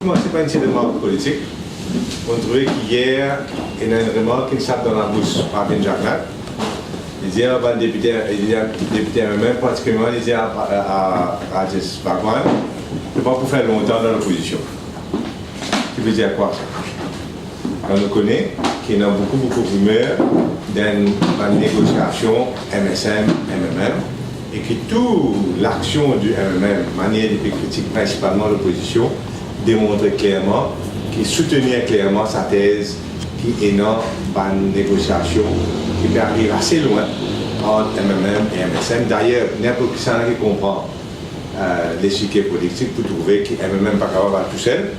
Moi, ce n'est pas une remarque politique. On trouvait qu'hier, il y a une remarque qui sape dans la bouche par Ben Jacqueline. Il dit à le député même, particulièrement, il dit à Jess Bagwan, ce n'est pas pour faire longtemps dans l'opposition. Tu veux dire quoi ça? On le connaît, qu'il y a beaucoup de rumeurs d'une négociation MSM, MMM, et que toute l'action du MMM, manière de critiquer principalement l'opposition, démontrait clairement qu'il soutenait clairement sa thèse qui est une négociation qui peut arriver assez loin entre MMM et MSM. D'ailleurs, n'importe qui qui comprend l'échiquier politique pour trouver que MMM n'est pas capable à tout seul.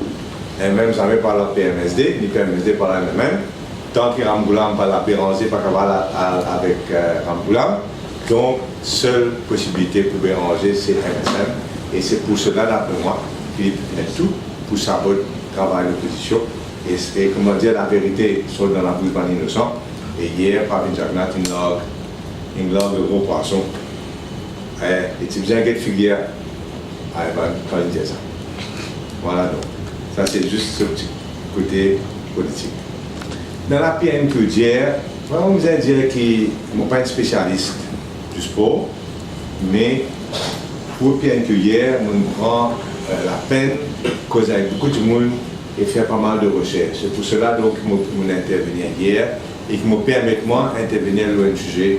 MMM jamais par la PMSD, ni PMSD par la MMM. Tant que Ramgoulam par la Béranger, pas capable avec Ramgoulam. Donc, seule possibilité pour Béranger, c'est MSM. Et c'est pour cela, d'après moi, qu'il fait tout pour saboter le travail de l'opposition. Et comment dire, la vérité sort dans la bouche d'un innocent. Et hier, par une jagnat, une langue de gros poisson. Et tu viens de filière, pas une dire ça. Voilà donc. Ça, c'est juste ce petit côté politique. Dans la PNQ d'hier, vraiment, vous allez dire que je ne suis pas un spécialiste du sport, mais pour PNQ hier, on prend la peine de causer avec beaucoup de monde et faire pas mal de recherches. C'est pour cela donc que je intervenir hier et qui me permet moi d'intervenir dans un sujet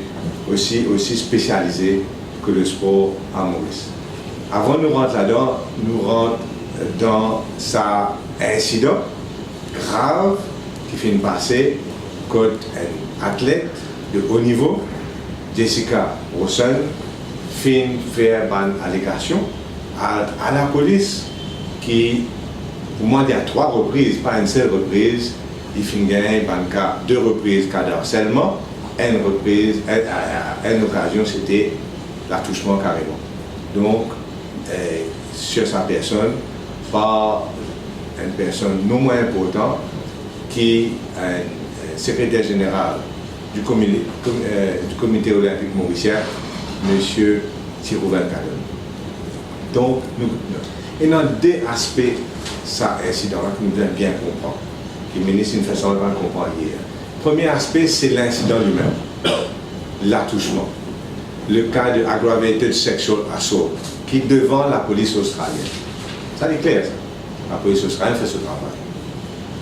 aussi spécialisé que le sport à Maurice. Avant de rentrer là-dedans, nous rentrons dans cet incident grave qui fait passer contre un athlète de haut niveau, Jessica Rosen, fait faire une allégation à la police qui, pour moi, il y a 3 reprises, pas une seule reprise, il finit gagner 2 reprises cas de harcèlement, une occasion c'était l'attouchement carrément. Donc, sur sa personne, par une personne non moins importante qui est un secrétaire général du comité olympique mauricien, M. Thierry Cadon. Donc, il y a 2 aspects de cet incident-là que nous devons bien comprendre, qui le ministre une façon de comprendre hier. Le premier aspect, c'est l'incident lui-même, l'attouchement, le cas de aggravated sexual assault, qui est devant la police australienne. Ça est clair, ça. La police australienne fait ce travail.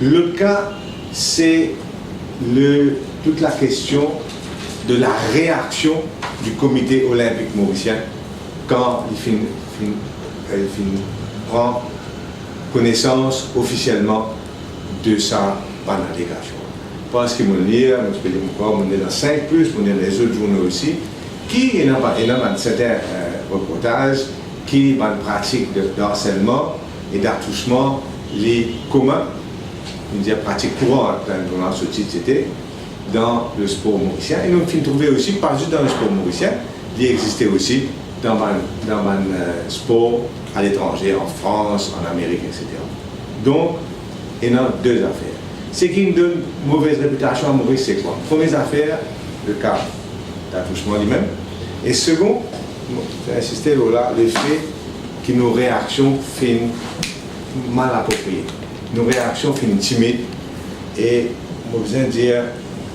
L'autre cas, c'est toute la question de la réaction du comité olympique mauricien quand il prend connaissance officiellement de sa allégation. Parce qu'il me lire, on est dans 5+, on est dans les autres journaux aussi, qui est dans certains reportages, qui ont une pratique de harcèlement et d'attouchement les communs, on dit pratique courante dans la société, dans le sport mauricien. Et nous avons trouvé aussi, pas juste dans le sport mauricien, il existait aussi dans un sport à l'étranger, en France, en Amérique, etc. Donc, il y a 2 affaires. Ce qui nous donne une mauvaise réputation à Maurice, c'est quoi? Première affaire, le cas d'attouchement lui-même. Et second, j'ai insisté là, le fait que nos réactions finissent mal appropriées. Nos réactions finissent timides. Et je veux besoin de dire,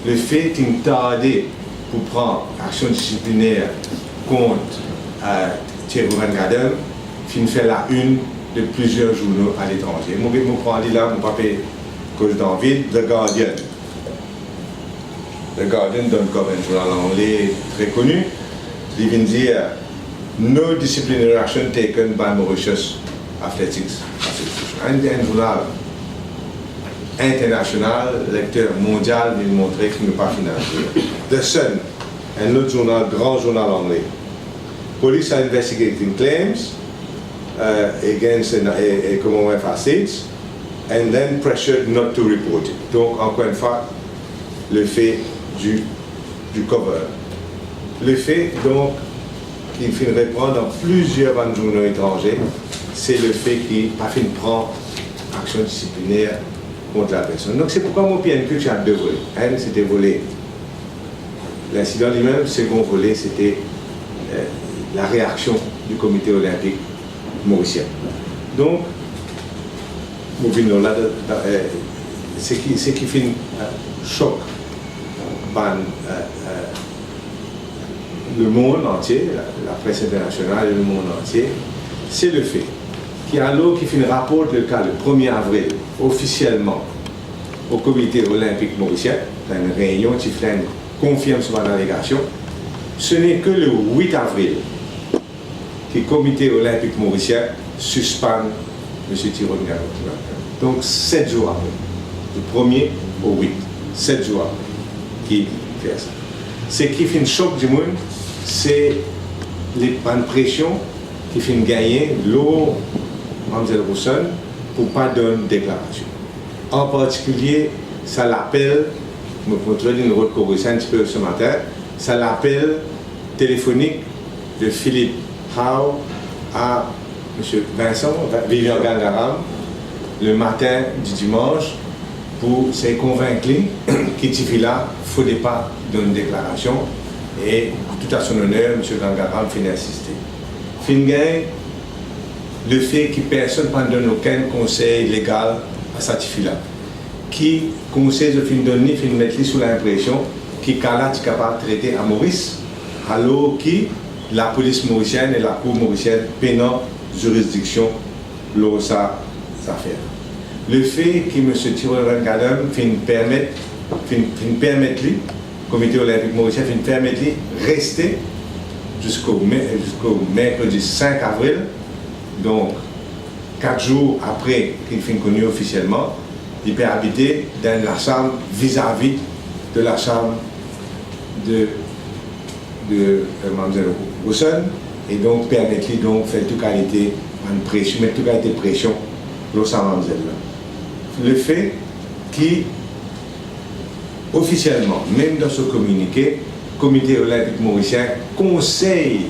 le fait qu'il tardé pour prendre action disciplinaire contre Thierry Cadon, finit faire la une de plusieurs journaux à l'étranger. Je prends là, mon papier cause d'envie, The Guardian. The Guardian donne comme un journal anglais très connu. Il vient dire No disciplinary action taken by Mauritius Athletics Association. Un journal international, lecteur mondial, il montrait qu'il n'est pas financier. The Sun, un autre journal, grand journal anglais. Police are investigating claims against a Commonwealth athletes and then pressured not to report it. Donc, encore une fois, le fait du cover. Le fait, donc, qu'il finit répondre dans plusieurs journaux étrangers, c'est le fait qu'il a fini de prendre action disciplinaire contre la personne. Donc, c'est pourquoi mon PNQ, tu as 2 volets. Un, c'était volet. L'incident lui-même, le second volet, c'était la réaction du comité olympique mauricien. Donc, ce qui fait un choc le monde entier, la presse internationale et le monde entier, c'est le fait alors qu'il fait un rapport le cas le 1er avril officiellement au comité olympique mauricien, dans une réunion qui confirme son allégation, ce n'est que le 8 avril que le comité olympique mauricien suspend M. Tyrone Gadom. Donc 7 jours après, du 1er au 8, 7 jours après, qui fait ça. Ce qui fait un choc du monde, c'est les pressions qui font gagner l'eau Mme Rousson pour ne pas donner de déclaration. En particulier, ça l'appelle, je me contrôle une route corrigée un petit peu ce matin, ça l'appelle téléphonique de Philippe Howe à M. Vivian Gangaram le matin du dimanche pour se convaincre qu'il il ne faudrait pas donner une déclaration et tout à son honneur, M. Gangaram finit insister. Fingain, le fait que personne ne donne aucun conseil légal à cette fille-là, qui conseille de fin donner, fin mettre sous l'impression que Kala est capable de traiter à Maurice, alors que la police mauricienne et la cour mauricienne pénant juridiction dans sa affaire. Le fait que M. Tyrone Gadom permettre le comité olympique mauricien permettre de rester jusqu'au mercredi 5 avril, donc 4 jours après qu'il finit connu officiellement, il peut habiter dans la chambre vis-à-vis de la chambre de Mme Rousson et donc permettre donc faire toute qualité de pression, mettre toute qualité de pression sur sa mademoiselle. Le fait qu'officiellement, même dans ce communiqué, le comité olympique mauricien conseille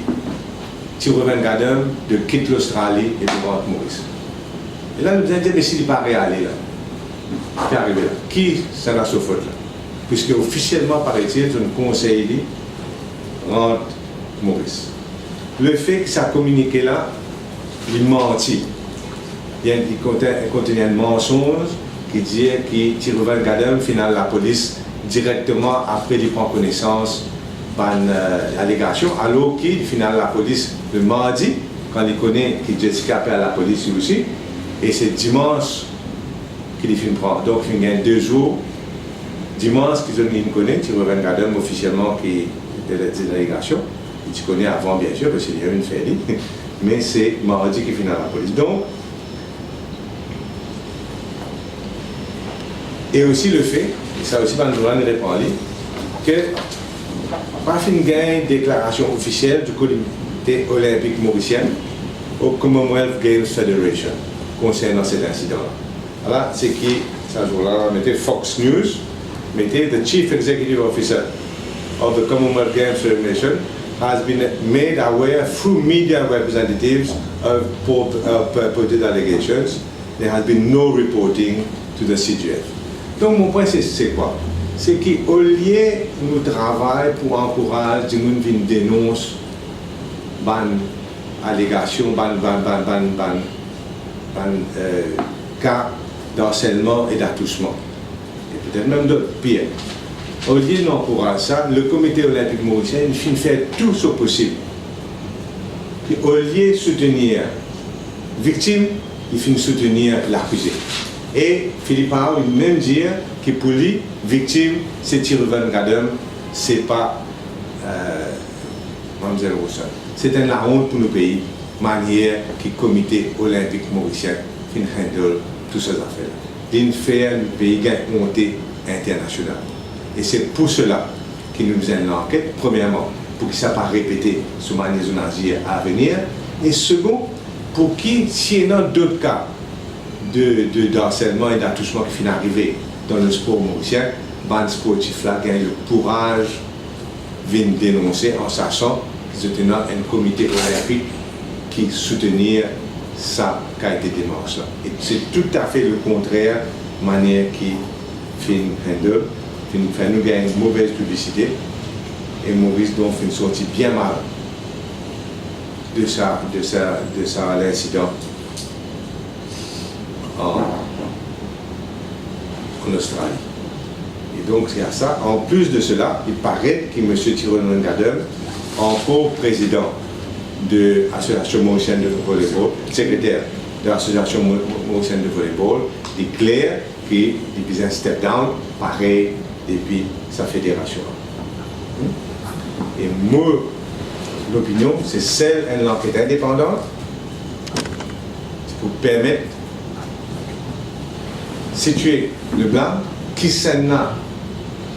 Tyrone Gadom de quitter l'Australie et de rentrer Maurice. Et là, nous nous disons, mais s'il n'est pas réalisé là, qui est arrivé là, qui c'est la faute là? Puisque officiellement, paraît-il, je conseille de rentrer Maurice. Le fait que ça communiqué là, il mentit. Il contenait un mensonge qui dit que Tyrone Gadom finale la police directement après qu'il prend connaissance de l'allégation, alors qu'il finale la police le mardi, quand il connaît que Jessica appelle à la police aussi, et c'est dimanche qu'il prend. Donc il gagne 2 jours. Dimanche, qu'il connaît, Tyrone Gadom officiellement qui est de l'allégation. Il connaît avant, bien sûr, parce qu'il y a une fête, mais c'est mardi qu'il finale la police. Donc, et aussi le fait, et ça aussi, Van Joran répond, que pas fin gain déclaration officielle du comité olympique mauricien au Commonwealth Games Federation concernant cet incident-là. Voilà, c'est qui, ce jour-là, mettez Fox News, mettez the Chief Executive Officer of the Commonwealth Games Federation has been made aware through media representatives of purported allegations. There has been no reporting to the CGF. Donc mon point c'est quoi? C'est qu'au lieu de nous travailler pour encourager de nous venir dénoncer ban allégations, cas d'harcèlement et d'attouchement, et peut-être même d'autres pires. Au lieu d'encourager ça, le comité olympique mauricien fait tout ce possible. Puis, au lieu de soutenir la victime, il finit soutenir l'accusé. Et Philippe Howe, il même dit que pour lui, victime, c'est Tyrone Gadom, c'est pas Mme Rousson. C'est la honte pour nos pays, manière que le comité olympique mauricien finit handle toutes ces affaires. Il fait un pays qui a une honte internationale. Et c'est pour cela que nous faisons l'enquête, premièrement, pour que ça ne soit pas répété sous manière à venir, et second, pour qu'il, s'il y a d'autres cas d'harcèlement et d'attouchement qui finissent d'arriver dans le sport mauricien, les sportifs-là gagnent le courage de dénoncer en sachant qu'ils ont un comité olympique qui soutenir ça qualité de démarche-là. Et c'est tout à fait le contraire manière qui fait handle. Nous gagnons une mauvaise publicité et Maurice donc fait une sortie bien mal de l'incident en Australie. Et donc, il y a ça. En plus de cela, il paraît que M. Tyrone Ngadem, encore président de l'Association mauricienne de volleyball, secrétaire de l'Association mauricienne de volleyball, déclare qu'il y a un step down pareil depuis sa fédération. Et moi, l'opinion, c'est celle d'une enquête indépendante pour permettre de situer le blâme qui s'en a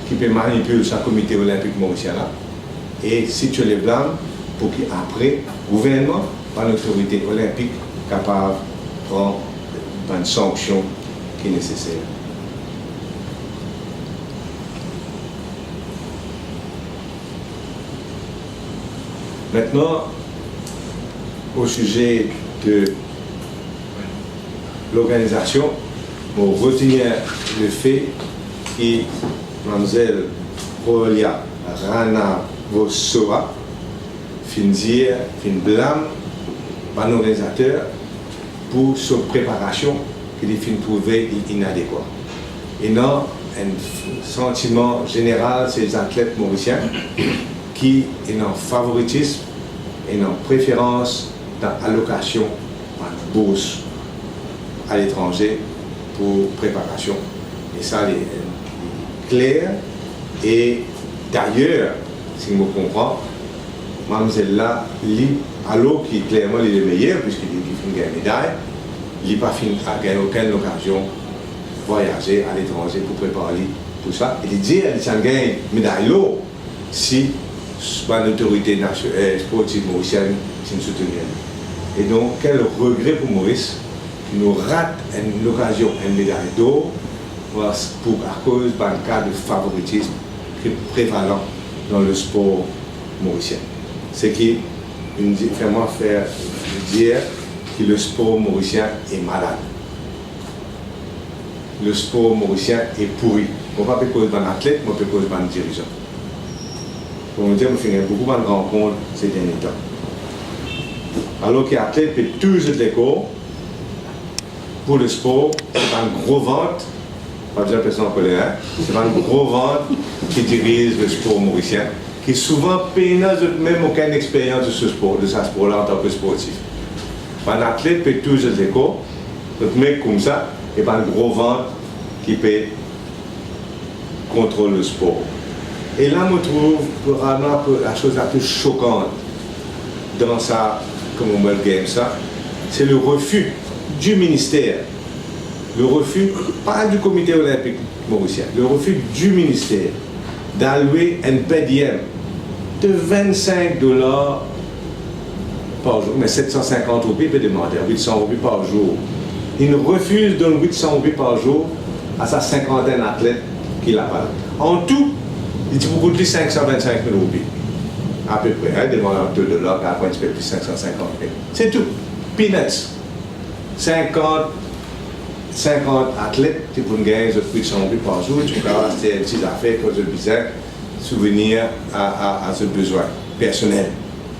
qui peut manipuler sa comité olympique mauricien là et situer les blâmes pour qu'après, le gouvernement, par l'autorité olympique, capable de prendre une sanction qui est nécessaire. Maintenant, au sujet de l'organisation, on retient le fait que Mlle Rolia Rana Vossoa fin blâme par l'organisateur pour sa préparation qu'il fin trouvé inadéquate. Et non, un sentiment général, c'est les athlètes mauriciens qui est en favoritisme et en préférence dans l'allocation en bourse à l'étranger pour préparation. Et ça, est clair. Et d'ailleurs, si je me comprends, Mademoiselle là, alors qui clairement est le meilleur, puisqu'il a gagné une médaille, il n'a pas gagné aucune occasion de voyager à l'étranger pour préparer tout ça. Il dit qu'il a gagné une médaille là, si l'autorité sportive mauricienne s'est soutenue. Et donc, quel regret pour Maurice, qui nous rate une occasion, une médaille d'or, à cause d'un cas de favoritisme qui est prévalent dans le sport mauricien. C'est qui fait moi faire dire que le sport mauricien est malade. Le sport mauricien est pourri. On ne peut pas cause d'un athlète, mais on peut cause d'un dirigeant. Pour me dire, je fais beaucoup de rencontres ces derniers temps. Alors qu'un athlète peut toujours les cours, pour le sport, c'est un gros ventre, pas besoin de personne en colère, c'est un gros ventre qui dirige le sport mauricien, qui souvent n'a même aucune expérience de ce sport, de ce sport-là en tant que sportif. Un athlète peut toujours les cours, un mec comme ça, et pas un gros ventre qui peut contrôler le sport. Et là, je trouve vraiment la chose la plus choquante dans ça, comme on me le game ça, c'est le refus du ministère, le refus, pas du comité olympique mauricien, le refus du ministère d'allouer un PDM de 25 $ par jour, mais 750 roupies, il peut demander 800 roupies par jour. Il refuse de donner 800 roupies par jour à sa cinquantaine d'athlètes qu'il a pas. En tout, il dit beaucoup plus 525 000 roupies. À peu près, hein, demande un peu de $, après il paye plus 550 000. C'est tout. Peanuts. 50 athlètes, tu peux gagner 800 roupies par jour, tu peux avoir des petites affaires que je disais, souvenir à ce besoin personnel.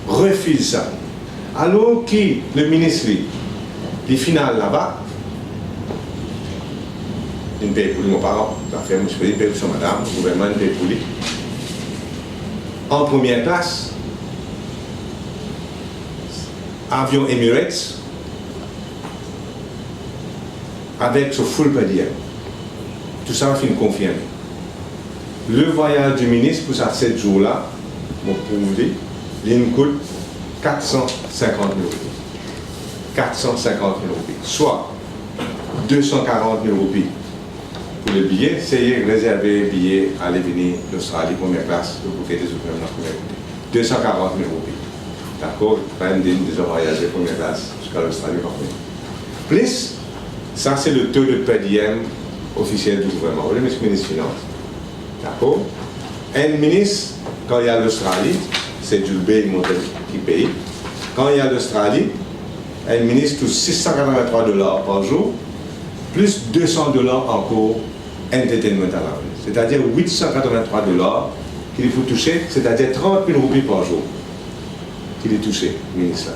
Refuse ça. Alors que le ministre, les finales là-bas, il paye pour lui, mon parent, l'affaire, je paye pour son madame, le gouvernement paye pour lui. En première classe, avion Emirates, avec ce full per diem. Tout ça fait une confirmer. Le voyage du ministre pour ça 7 jours-là, pour vous dire, il coûte 450 000 roupies. 450 000 roupies. Soit 240 000 roupies pour le billet, c'est réservé billet à aller venir d'Australie, première classe, le bouquet des gouvernements première côté. 240 000 roupies. D'accord? Pas une déjà voyagé première classe jusqu'à l'Australie. Plus, ça c'est le taux de per diem officiel du gouvernement. Le ministre des Finances. D'accord? Un ministre, quand il y a l'Australie, c'est du B qui paye. Quand il y a l'Australie, un ministre touche 683 $ par jour, plus 200 $ encore entertainment allowance. C'est-à-dire 883 $ qu'il faut toucher, c'est-à-dire 30 000 roupies par jour qu'il est touché, le ministre.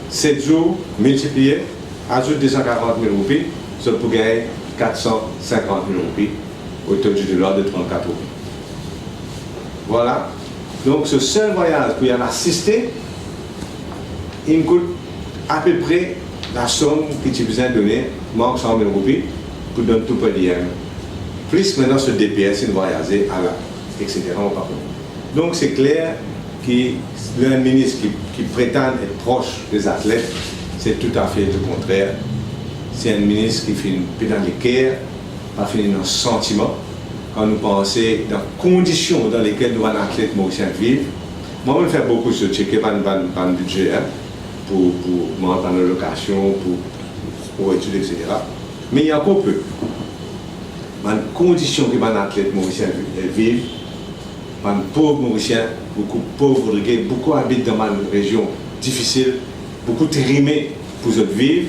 7 jours multipliés, ajoute 240 000 roupies, ça peut gagner 450 000 roupies, au taux du dollar de 34 roupies. Voilà. Donc ce seul voyage pour y en assister, il me coûte à peu près la somme que tu besoin donner, manque 100 000 roupies, pour donner tout per diem. Plus maintenant ce DPS, il voyager à la, etc. Donc c'est clair qu'un ministre qui prétend être proche des athlètes, c'est tout à fait le contraire. C'est un ministre qui finit dans les cœurs, pas finir dans le sentiment. Quand nous pensons dans les conditions dans lesquelles nous, un athlète mauricien, vivre. Moi, je fais beaucoup de checker par le budget pour prendre la location, pour étudier, etc. Mais il y a encore peu. Dans les conditions que un athlète mauricien vivent, les pauvres mauriciens, beaucoup de pauvres, beaucoup habitent dans une région difficile, beaucoup trimés pour vivre,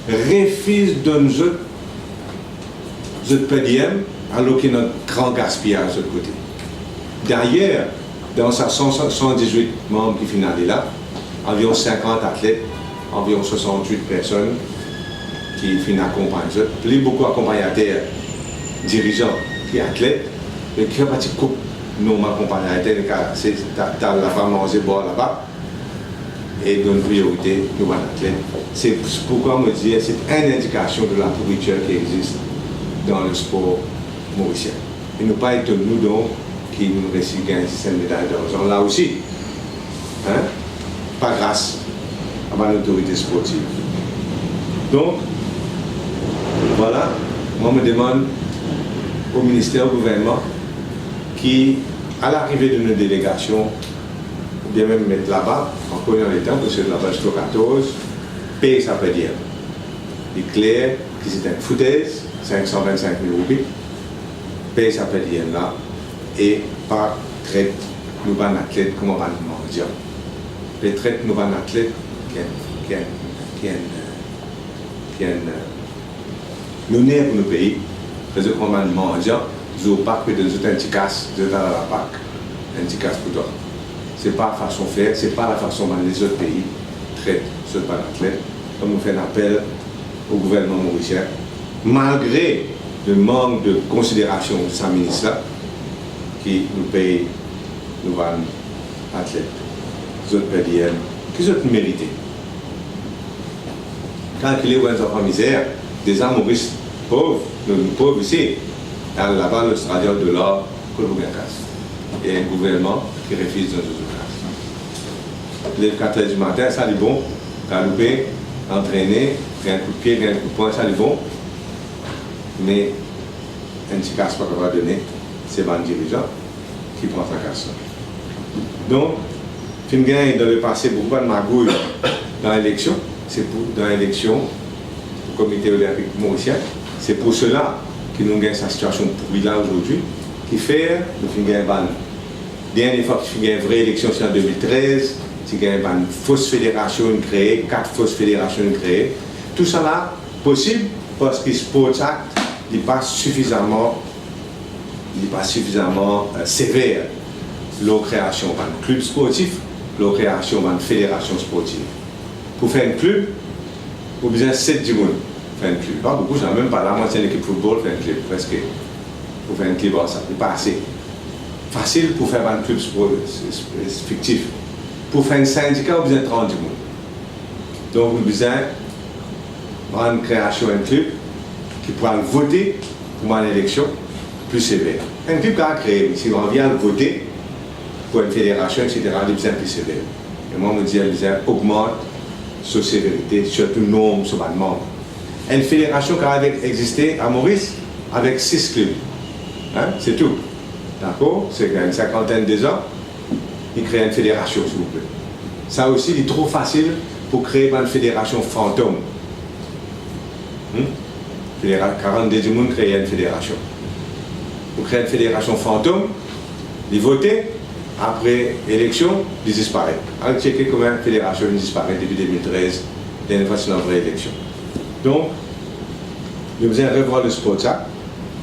refusent de nous per diem, alors qu'il y a un grand gaspillage de l'autre côté. D'ailleurs, dans sa 118 membres qui finissent là, environ 50 athlètes, environ 68 personnes qui finissent accompagner. Plus beaucoup accompagnateurs, dirigeants qui athlètes, mais qui ont pas de couple, nous accompagnateurs, c'est la femme manger boire là-bas et donne priorité aux athlètes. C'est pourquoi on me dit c'est une indication de la pourriture qui existe dans le sport mauricien. Et nous pas être nous donc qui nous réussissons un système de médailles d'argent là aussi. Hein? Pas grâce à l'autorité sportive. Donc, voilà, moi me demande au ministère, au gouvernement, qui, à l'arrivée de nos délégations, ou bien même mettre là-bas, en connaissant les temps, parce que là-bas, je 14, paye ça peut dire. Il est clair que c'est une foutaise, 525 000 roupies, paye ça peut dire là, et pas traite nous ban athlètes comme on va le dire. Les traite nous ban athlètes qui nous nerfs pour nos pays, parce qu'on va le manger, nous pas que de nous un petit casse, de dans la PAC, un petit casse pour toi. C'est pas la façon de faire, c'est pas la façon dont les autres pays traitent ce ban athlètes. Comme nous faisons un appel au gouvernement mauricien, malgré le manque de considération de sa ministre qui nous paye nos athlètes, les autres PDM, qui sont mérités. Quand il y a des enfants misère, des gens maurice pauvres, nous pauvres ici, là-bas, l'Australie de l'or, que vous casse. Et un gouvernement qui refuse de nous casse. Les 4 heures du matin, ça dit bon, galoper, entraîner, faire un coup de pied, faire un coup de poing, ça dit bon. Mais un petit casse pas qu'on va donner, c'est le dirigeant qui prend sa casse. Donc, Fingain, dans le passé, beaucoup de magouilles dans l'élection, c'est pour dans l'élection du comité olympique mauricien, c'est pour cela que nous avons cette situation pourrie là aujourd'hui, qui fait le Fingain ban. Dernière fois que Fingain une vraie élection, c'est en 2013, il y a une fausse fédération créée, 4 fausses fédérations créées. Tout ça là, possible parce que le Sport Act n'est pas suffisamment sévère. La création d'un club sportif, la création d'une fédération sportive. Pour faire un club, vous avez besoin de 7 du monde. Faire un club. Pas beaucoup, même pas la moitié de l'équipe de football faire un club, presque. Pour faire un club, ça n'est pas assez. Facile pour faire un club fictif. Pour faire un syndicat, vous avez besoin de 30 du monde. Donc, vous avez besoin d'une création d'un club qui pourra voter pour une élection plus sévère. Un club qui a créé, si on vient voter pour une fédération, etc., il a besoin plus sévère. Et moi, je me dis, il besoin augmente sa sévérité, surtout nombre sur les membres. Une fédération qui a existé à Maurice avec 6 clubs. Hein? C'est tout. D'accord? C'est une cinquantaine de ans. Il crée une fédération, s'il vous plaît. Ça aussi, il est trop facile pour créer une fédération fantôme. 42 du monde créer une fédération. Pour créer une fédération fantôme, il votait, après élection, il disparaît. On checker comment une fédération disparaît depuis 2013, dernière fois c'est une vraie élection. Donc, nous devons revoir le sport ça,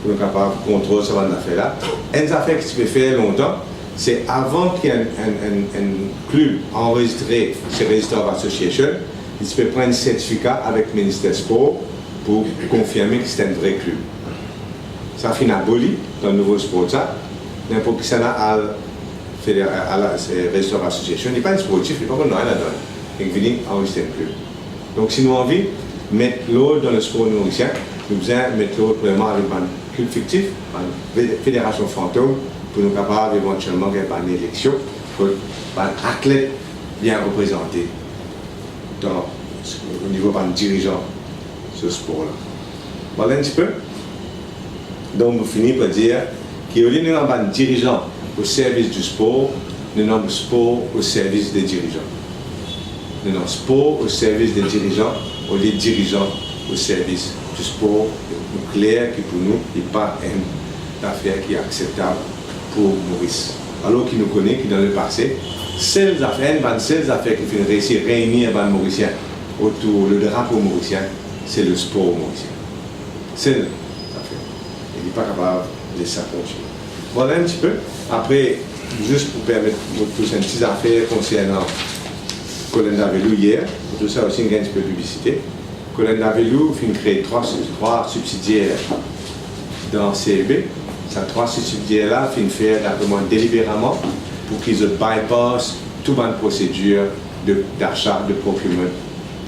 pour être capable de contrôler ce affaire-là. Une affaire que tu peux faire longtemps, c'est avant qu'il y ait un club enregistré chez Register of Association, il peut prendre un certificat avec le ministère Sport pour confirmer que c'est un vrai club. Ça finit aboli dans le nouveau sport, ça. N'importe qui ça à la Restaurant Association, il n'est pas un sportif, il n'est pas qu'on a là-dedans. Il vient enregistrer un club. Donc si nous avons envie de mettre l'autre dans le sport mauricien, nous devons mettre l'autre vraiment avec un club fictif, une fédération fantôme, pour nous capables éventuellement de faire une élection, pour un athlète bien représenté au niveau d'un dirigeant de ce sport-là. Voilà un petit peu. Donc, vous finissez par dire qu'au lieu de un dirigeant au service du sport, nous avons le sport au service des dirigeants. Nous avons le sport au service des dirigeants, ou les dirigeants au service du sport. Clair qui pour nous n'est pas une affaire qui est acceptable pour Maurice. Alors qu'il nous connaît, qui dans le passé, seules affaires qui font réussir à réunir les Mauriciens autour du drapeau mauricien, c'est le sport mauricien. Seule affaire. Il n'est pas capable de ça continuer. Voilà un petit peu. Après, juste pour permettre tous ces petites affaires concernant Colin Davelou hier, tout ça aussi une petit peu de publicité. Colin Davelou a créé trois subsidiaires dans CEB. Ces trois subsidiaires-là finissent faire simplement délibérément pour qu'ils bypassent toute une procédure d'achat, de procurement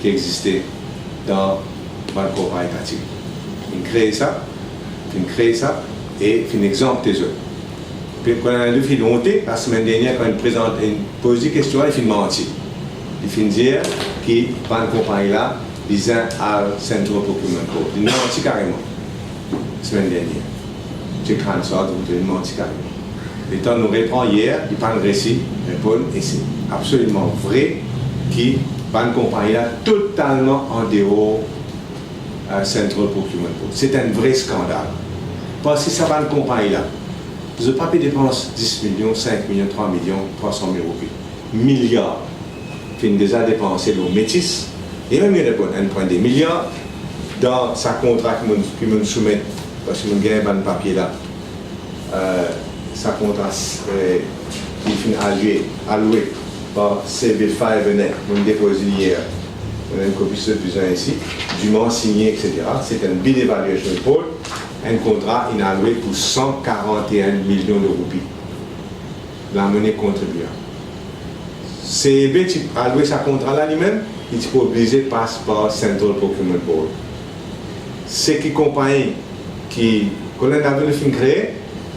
qui existait dans le corps étatique. Ils créent ça et ils exemptent les autres. Puis quand on a fait longtemps, la semaine dernière, quand il pose des questions, il fait mentir. Il fait dire qu'il prend une compagnie-là, disant à Central Procurement Court. Il mentit carrément. La semaine dernière. J'ai craint ça, donc il mentit carrément. Et quand nous répond hier, il prend le récit, répond, et c'est absolument vrai qu'il prend une compagnie-là totalement en dehors Central Procurement Court. C'est un vrai scandale. Parce que ça va une compagnie-là. Vous n'avez pas pu dépenser 10 millions, 5 millions, 3 millions, 300 000 roupies. Milliards. Fin déjà dépensé le métis. Et même il répond un point des milliards dans sa contrat qui me soumet, parce que je gagne un papier là. Sa contrat qui finit alloué par CB5 Venet, je me dépose hier. On a une copie de besoin ici, dûment signé, etc. C'est un bid evaluation report, un contrat inalloué pour 141 millions de roupies. La monnaie contribuable. CB a alloué sa contrat là lui-même, il est obligé de passer par Central Procurement Board. C'est qui compagnie qui, quand on a vu créer,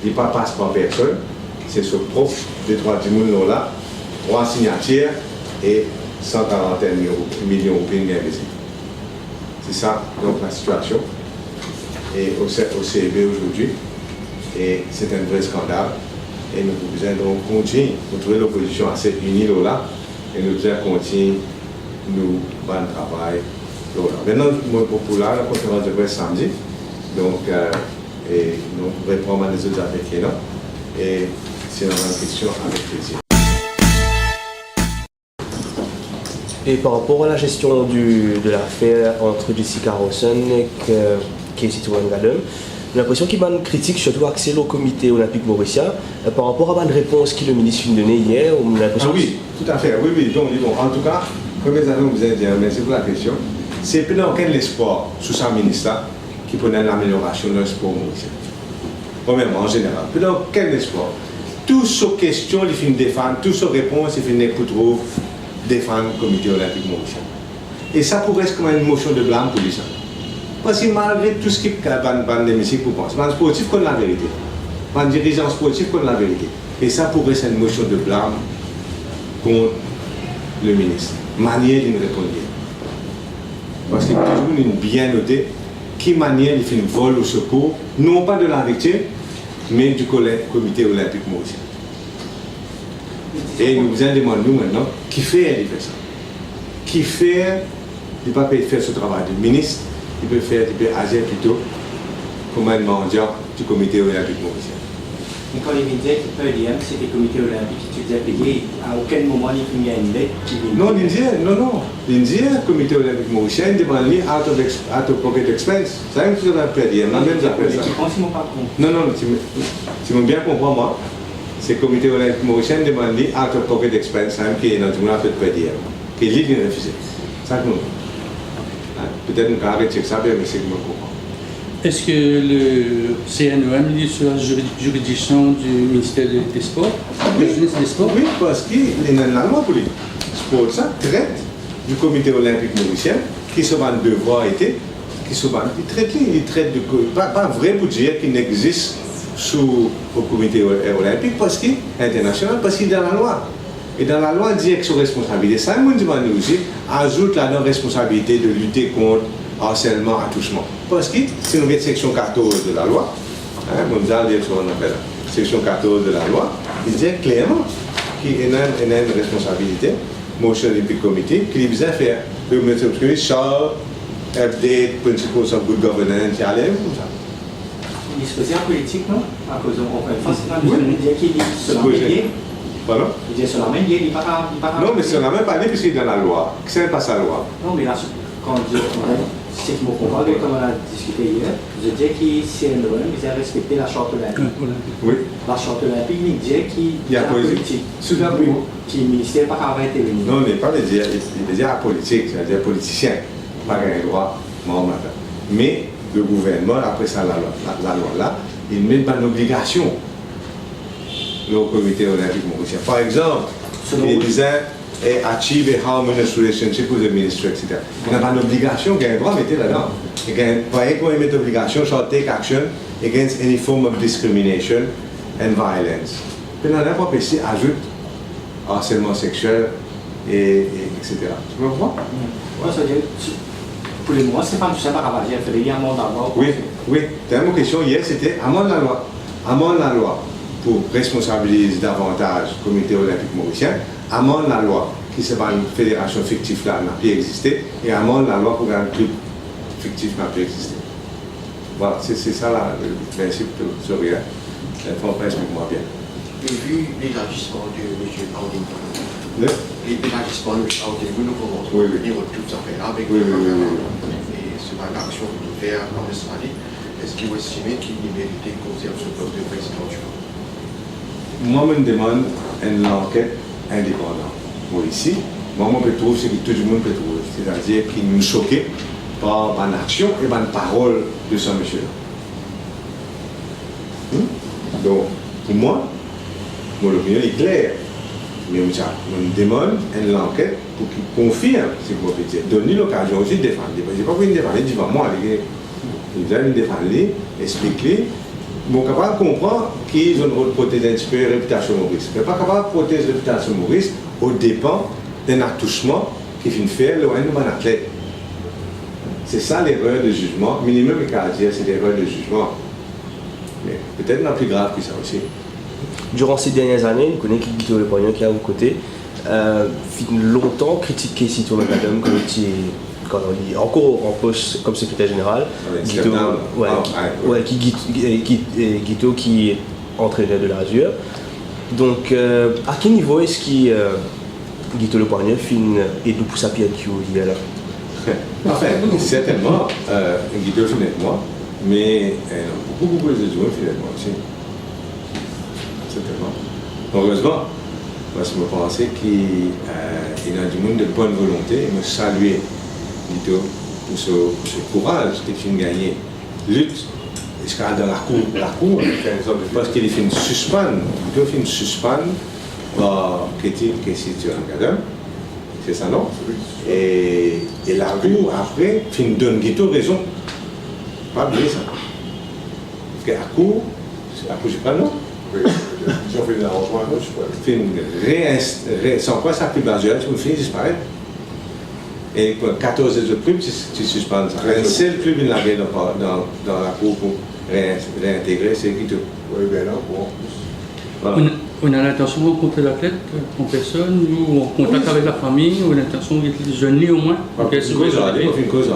il ne passe par personne, c'est ce prof de 3 là, 3 signatures et 141 millions de roupies investis. C'est ça donc la situation et au CEB aujourd'hui. Et c'est un vrai scandale. Et nous devons donc continuer, nous trouver l'opposition assez unie là, et nous devons continuer nous bon travail là. Maintenant, moi pour là, la conférence de presse samedi, donc et nous répondons à des autres affaires qui sont là. Et si on a une question, avec plaisir. Et par rapport à la gestion de l'affaire entre Jessica Rawson et Casey Tourangadem, j'ai l'impression qu'il y a une critique surtout axée au comité olympique mauricien par rapport à une réponse que le ministre a donnée hier. Oui, tout à fait. Oui. Donc, en tout cas, comme les amis vous avez dit, merci pour la question. C'est pendant quel espoir sous sa ministre qui prenait l'amélioration de sport mauricien. Premièrement, en général. Pendant quel espoir? Toutes ces questions, il finit défendre, toutes ces réponses, il finit pour trouver défendre le comité olympique mauricien. Et ça pourrait être comme une motion de blâme pour lui. Parce que malgré tout ce qui est dans l'hémicycle, pour penser, un sportif qu'on a la vérité. Un dirigeant sportif qu'on a la vérité. Et ça pourrait être une motion de blâme contre le ministre. Manière de répondre. Parce qu'il y a toujours une bien notée qui manière de faire une vol au secours, non pas de la victime, mais du comité olympique mauricien. Et nous vous demandons maintenant qui fait ça. Qui fait, il ne peut pas faire ce travail de ministre, il peut agir plutôt comme un mendiant du comité olympique mauricien. Et quand il disait que c'était le comité olympique qui tu faisais payer, à aucun moment il n'y a une dette qui non, le comité olympique mauricien demande out of pocket expense. C'est même chose à per diem. Non, tu m'as bien compris moi. C'est le comité olympique mauricien demande out of pocket expense, c'est même qui est dans le tribunal per diem. Qui est libre de refuser. Ça que nous. peut-être nous allons arrêter ça, mais c'est que je comprends. Est-ce que le CNOM est sous la juridiction du ministère des Sports, de la jeunesse et des Sports? Oui, parce que la loi pour les sports, ça traite du comité olympique mauricien, qui se va devoir été, qui se va, il traite de, pas vrai pour dire qu'il n'existe sous le comité olympique parce qu'il est international, parce qu'il est dans la loi. Et dans la loi, il dit que son responsabilité, ça, nous aussi, ajoute la non-responsabilité de lutter contre harcèlement, attouchement. Parce que si nous avons section 14 de la loi, Mondial dit ce qu'on appelle section 14 de la loi, il dit clairement qu'il y a une responsabilité, Motion Olympic Committee, qui vise à faire le métier de Charles, update, principles of good governance, il y a l'air comme ça. Il se faisait en politique, non? À cause de forcément, il dit qu'il est sur la Pardon? Il dit sur la même, il pas. Non, mais sur la même année, puisqu'il est dans la loi. Que c'est pas sa loi. Non, mais là, quand c'est que mon comprendre, comme on a discuté hier, je dis que CNOM, ils ont respecté la charte olympique. Oui. La charte olympique, il dit qu'il y a politique. Sous la politique. Qui le ministère n'a pas intervenir. Non, il n'est pas le dire, il dit à politique, c'est-à-dire politicien, pas un droit, mais le gouvernement, après ça, la loi là, il met une obligation au comité olympique mauricien. Par exemple, il disait achieve a harmonious relationship with the ministry, etc. Il n'a pas d'obligation, il y a un droit à mettre là-dedans. Il y a un met obligation, shall take action against any form of discrimination and violence. Puis dans n'importe quel pays, ajoute harcèlement sexuel, etc. Tu me comprends? Moi, ça veut dire, pour les mois, c'est pas tout ça par ravager, il fallait y amende la loi. Oui, oui. C'était une question hier, c'était amende la loi. Amende la loi pour responsabiliser davantage le comité olympique mauricien, amende la loi qui c'est pas une fédération fictive là, n'a plus existé, et amende la loi pour un club fictif n'a plus existé. Voilà, c'est ça là, le principe de ce rien. Explique-moi bien. Et vu l'élargissement de M. Candine, l'élargissement de M. Candine, nous pouvons revenir toutes ces affaires-là avec et c'est pas l'action qu'il doit faire en Australie. Est-ce qu'il vous estimez qu'il méritait qu'on conserve ce poste de président du monde? Moi, je me demande une enquête indépendante. Moi, ici, moi, je trouve ce que tout le monde peut trouver. C'est-à-dire qu'il nous choquait par l'action et par la parole de ce monsieur-là. Donc, pour moi, mon opinion est claire. Mais je me demande une enquête pour qu'il confirme ce qu'on peut dire. Donner l'occasion aussi de défendre. Je n'ai pas voulu défendre devant moi. Il va me défendre, expliquer. Ils sont capables de comprendre qu'ils ont le rôle de protéger un petit peu la réputation Maurice. Mais pas capable de protéger la réputation Maurice au dépend d'un attouchement qui finit faire le un athlète. C'est ça l'erreur de jugement. Minimum, il faut dire, c'est l'erreur de jugement. Mais peut-être non plus grave que ça aussi. Durant ces dernières années, nous connaissons Guito Le Poignon qui est à vos côtés. Longtemps critiqué Citoyen Madame comme quand on est encore en poste comme secrétaire général. Guito qui est entraîneur de l'Azur. Donc, à quel niveau est-ce que Guito Le Poignon et nous pour sa pied qui est là? Enfin, certainement, Guito finit avec moi, mais beaucoup de joueurs finissent avec moi aussi. Certainement. Heureusement, parce que je pensais qu'il y a du monde de bonne volonté, et me saluer Guito pour ce courage qu'il a gagné. Lutte, jusqu'à dans la cour, parce qu'il fait une suspendre, Guito fait une suspendre par Kétil, qui est situé en Gadam. C'est ça, non? Et la cour, après, donne Guito raison. Pas oublier ça. Parce que la cour, j'ai pas non? Si on fait des arrangements à gauche, sans quoi ça plus basé, tu me finis disparaître. Et pour 14 autres clubs, tu suspends ça. Un seul club il l'avait dans la cour pour réintégrer, c'est Guito. Oui, bien là, bon. Voilà. On a l'intention de rencontrer l'athlète en personne, ou en contact avec la famille, ou l'intention d'être jeune au moins. Moi, je fais une cause à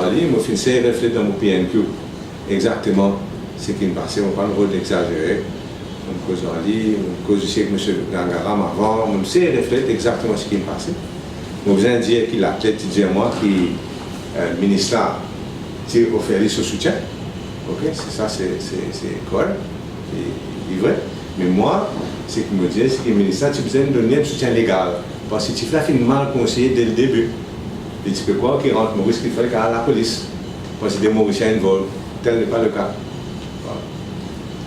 moi, je fais refléter dans mon PNQ exactement ce qui me passait. On prend le rôle d'exagérer. Une cause à dire, une cause aussi avec M. Gangaram avant, on sait refléter exactement ce qui me passait. On vient dire qu'il a peut-être dit à moi que le ministre a offert ce soutien. Ok, c'est ça, c'est correct, c'est vrai. Mais moi, ce qu'il me dit, c'est que le ministre a besoin de donner un soutien légal. Parce que tu fais mal conseillé dès le début. Et tu peux croire qu'il rentre Maurice qu'il fait à la police. Parce que des Mauriciens volent. Tel n'est pas le cas. Voilà.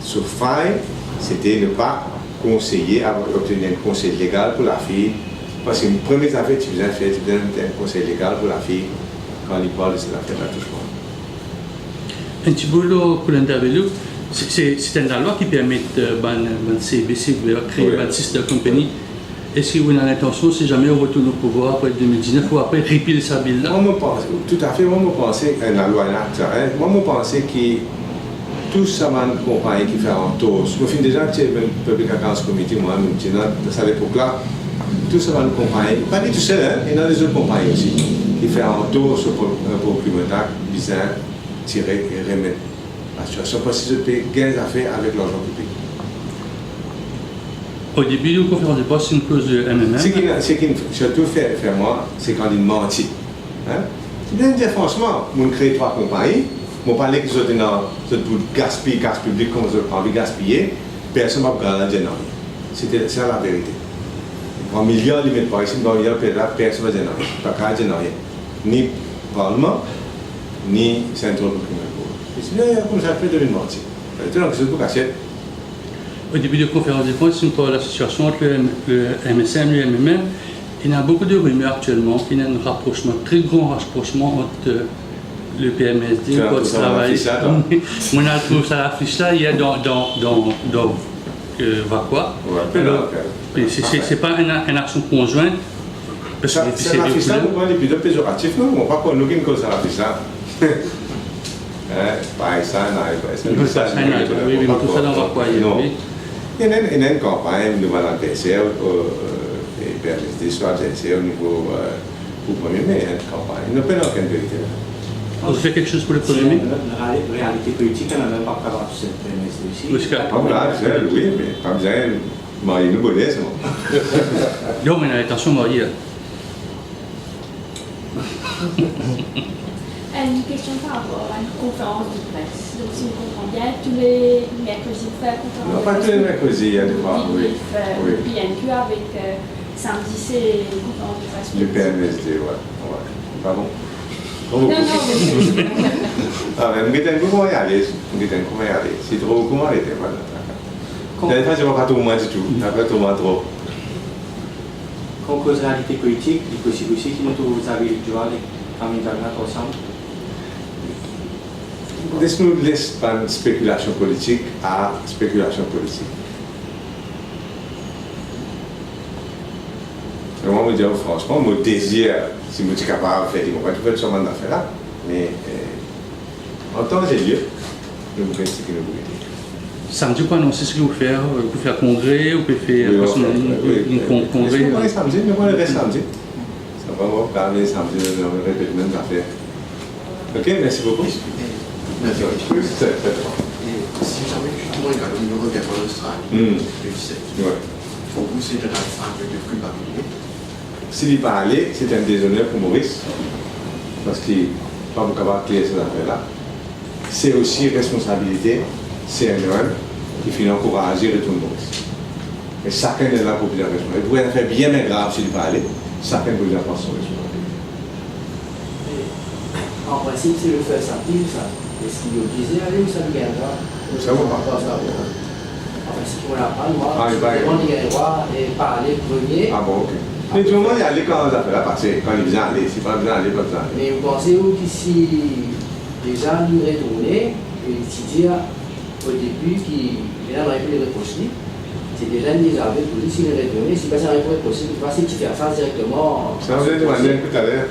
Sauf faille, c'était ne pas conseiller, obtenir un conseil légal pour la fille. Parce qu'une première affaire, tu viens faire, tu donnes un conseil légal pour la fille quand il parle de cette affaire d'attouchement. Un petit boulot pour l'interview, c'est une loi qui permet de CBC de créer une sister company. Est-ce que vous avez l'intention, si jamais on retourne au pouvoir après 2019 ou après, repiler sa bill là? Moi, je pense, tout à fait, moi, je pense que la loi est acte, moi, je pense que tout ça m'a compagnie qui fait un tour. Je suis déjà chez le Public Accounts Committee, moi, dans cette époque-là, tout ça m'a compagnie, pas du tout seul, il y en a des autres compagnies aussi, qui font un tour sur le procurement bizarre, tirer et remettre la situation, parce que je peux gagner des affaires avec l'argent public. Au début de la conférence de presse, c'est une clause de MMM. Ce qui surtout fait moi, c'est quand il mentit. Hein? Je viens de dire franchement, on crée 3 compagnies, on parlait que vous êtes pour gaspiller cash public comme vous avez envie de gaspiller, personne ne va garantir non. C'est la vérité. En milliard, il met pas ici, en milliard, personne ne va dire non. Pas qu'à dire non. Ni Parlement, ni Central Procurement. C'est bien comme ça, fait de mentir. Donc, c'est pour casser. Au début de la conférence de presse, c'est la situation entre le MSM et le MMM. Il y a beaucoup de rumeurs actuellement. Il y a un rapprochement, très grand rapprochement entre le PMSD et le travail. On a trouvé ça à la fiche là, il y a dans Vakwa. C'est pas une action conjointe. C'est la fiche là, on est plutôt péjoratif, non? On ne va pas nous une cause à la fiche là. Pas ça, non, ça, oui, mais tout ça dans Vakwa. Il y a une campagne de Mme PSR, et PMSD, soit GSR au niveau pour le 1er mai, une campagne. Il n'y a pas aucune vérité. Vous faites quelque chose pour le 1er mai? La réalité politique, on n'a même pas parlé de cette PMSD aussi. Oui, mais pas besoin de marier nous bonnet, c'est bon. Non, mais attention, marié. Une question par rapport à une conférence de presse. Donc, si on comprend bien, tous les mercredis, vous faites la conférence Non, de pas presse. tous les mercredis, il y a des fois, oui. PNQ avec samedi, c'est une conférence de presse. Le PMSD, ouais. Pardon? Non, mais Ah, mais vous êtes comment y aller? C'est trop comment aller? Voilà. Je ne vois pas tout le monde du tout. Après, tout le monde trop. Quand on cause réalité politique, il est possible aussi qu'il nous trouve vous avez le droit de famille ensemble. Laisse-nous laisser pas une spéculation politique à spéculation politique. Moi, je dis franchement, mon désir, si je suis capable de faire, je vais faire ce genre d'affaires-là. Mais en temps et lieu, je vous dis ce que vous voulez. Samedi, vous pouvez annoncer ce que vous faites. Vous pouvez faire congrès, vous pouvez faire un congrès. Moi, samedi, mais moi, le reste samedi. Ça va vraiment parler samedi, on répète les mêmes affaires. Ok, merci beaucoup. Merci. Si jamais justement il ne revient pas en Australie, le 17, pour vous, c'est un acte de culpabilité. S'il n'y est pas allé, c'est un déshonneur pour Maurice, parce qu'il n'est pas capable de clear cette affaire-là. C'est aussi responsabilité CNOM qui finit encourager le tout le monde. Mais chacun est là pour bien répondre. Il pourrait faire bien mais grave s'il n'est pas allé, chacun peut bien prendre son responsabilité. En principe, c'est le fait samedi, ça. Est-ce qu'il est obligé d'aller ou ça lui gagnera? Ça va pas. Enfin, si on l'a pas, moi, Ah, il va y on y gagnera et pas aller premier. Ah bon, ok. Mais tout le monde y allait quand ça fait là passer, quand il vient aller, si pas besoin d'aller, pas besoin d'aller. Mais vous pensez-vous qu'ici, déjà, nous retourner, et si dire au début qu'il n'aimerait plus les reprocher, c'est déjà une désaveu pour lui s'il est retourné, si personne n'est reproché, il va passer qu'il fait face directement. Ça vous a demandé un coup tout à l'heure.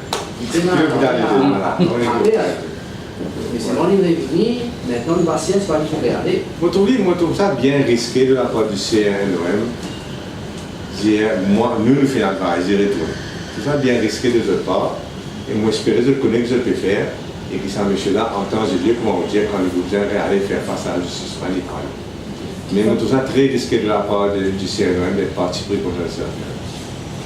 Mais c'est mon livre est fini, maintenant le patient, c'est pas lui qui peut aller. Moi, je trouve ça bien risqué de la part du CNOM. Moi, nous faisons un travail, j'y retourne. C'est ça bien risqué de notre part. Et moi, j'espère que je connais ce que je peux faire. Et que ça, monsieur-là, en temps et lieu, comment vous dire, quand il vous viendrait aller faire face à la justice radicale. Mais moi, je trouve ça très risqué de la part du CNOM d'être parti pris contre ça.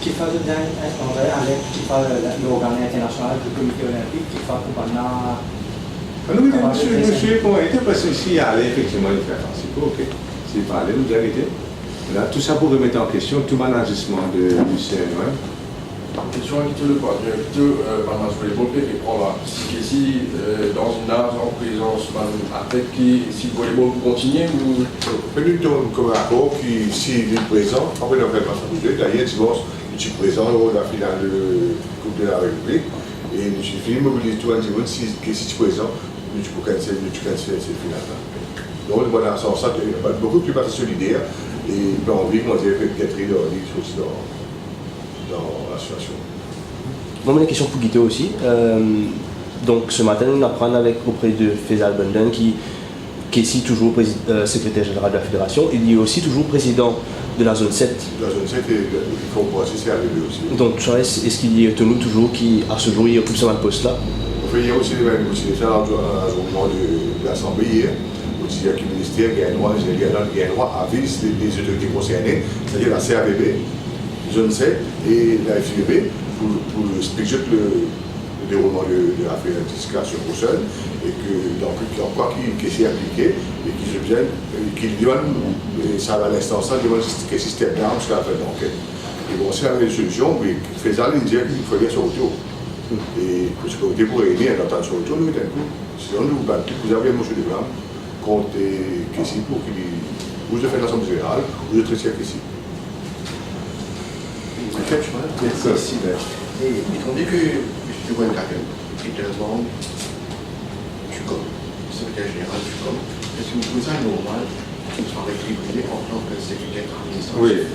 Qui fait le dernier avec qui fait l'organe international du comité olympique, qui fait pour Oui, monsieur, comment était parce que s'il allait, effectivement, il fait face. Ok. S'il parlait, vous arrêtez. Là, tout ça pour remettre en question tout management du CNOM. Question qui te le croit, par match volleyball, qui prend là. Si dans une âge en présence, après qui, si le volleyball continue ou. Plutôt comme un accord qui, s'il est présent, après on ne fait pas ça bouger. D'ailleurs, dimanche, je suis présent lors de la finale de Coupe de la République. Et je suis fini, mobilise tout un dimanche, si tu es présent, tu peux canceller cette finale-là. Donc voilà, ça, beaucoup plus solidaire et pas envie, moi j'ai fait peut-être aussi dans l'association. Moi, une question pour Guito aussi. Donc ce matin, on apprend auprès de Faisal Benden qui est ici toujours secrétaire général de la fédération. Il est aussi toujours président de la zone 7. La zone 7 et il faut aussi c'est arrivé aussi. Donc est-ce qu'il y a tenu toujours qu'à ce jour il occupe ce poste-là? Il y a aussi ça un journal de l'Assemblée hier. Aussi, il y a le ministère qui a un droit à viser les autorités concernées, c'est-à-dire la CAVB, zone 7 et la FIB pour expliquer le déroulement de la fédération prochaine et que donc encore qui s'est appliqué et qui donne ça va l'instance ça demande quel système d'armes jusqu'à la fin de l'enquête. Et bon, c'est la même solution, mais faisant il disait qu'il faut bien sur retour. Et parce que vous pourrez aider à l'entendre sur retour, d'un coup, sinon vous avez un monsieur de blanc contre Kessie pour qu'il vous de faire l'Assemblée générale, vous êtes ici à Kessie. Merci. Et étant donné que M. Wengaken est un membre du COM, secrétaire général du COM, est-ce que vous trouvez ça normal qu'il soit rétribué en tant que secrétaire administratif? Oui.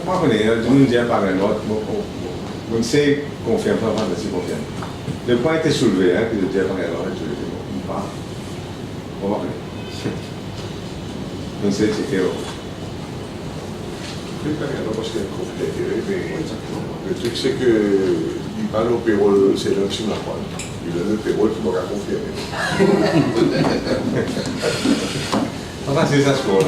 Moi, je ne dis pas un autre. On sait qu'on fait un peu avant de se confier. Le point était soulevé, que je dis pas un autre, on va voir. On sait c'est que. Parce qu'il y a un conflit d'intérêt, mais le truc c'est qu'il parle au payroll, c'est l'homme qui m'a parlé. Il a le payroll qui m'a confirmé. Enfin, c'est ça ce qu'on a.